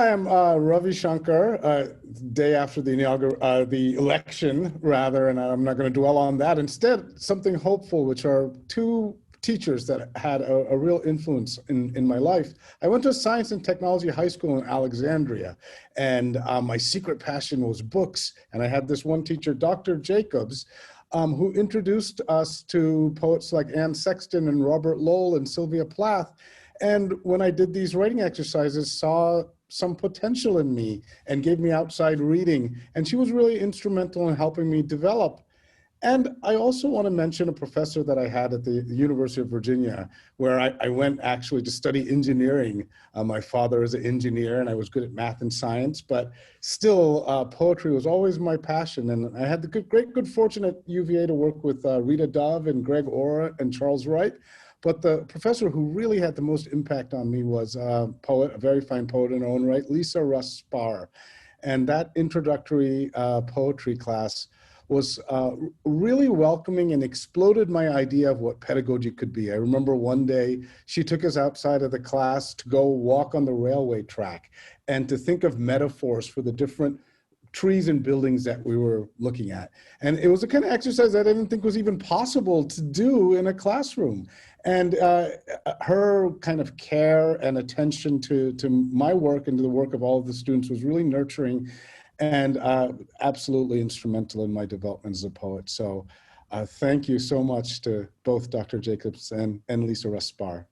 Hi, I'm Ravi Shankar. Day after the election, rather, and I'm not going to dwell on that. Instead, something hopeful, which are two teachers that had a real influence in my life. I went to a science and technology high school in Alexandria, and my secret passion was books. And I had this one teacher, Dr. Jacobs, who introduced us to poets like Anne Sexton and Robert Lowell and Sylvia Plath. And when I did these writing exercises, saw some potential in me and gave me outside reading. And she was really instrumental in helping me develop. And I also want to mention a professor that I had at the University of Virginia, where I went actually to study engineering. My father is an engineer and I was good at math and science, but still poetry was always my passion. And I had the great good fortune at UVA to work with Rita Dove and Greg Orr and Charles Wright. But the professor who really had the most impact on me was a poet, a very fine poet in her own right, Lisa Russ Spaar. And that introductory poetry class was really welcoming and exploded my idea of what pedagogy could be. I remember one day she took us outside of the class to go walk on the railway track and to think of metaphors for the different trees and buildings that we were looking at. And it was a kind of exercise I didn't think was even possible to do in a classroom. And her kind of care and attention to my work and to the work of all of the students was really nurturing and absolutely instrumental in my development as a poet. So thank you so much to both Dr. Jacobs and Lisa Russ Spaar.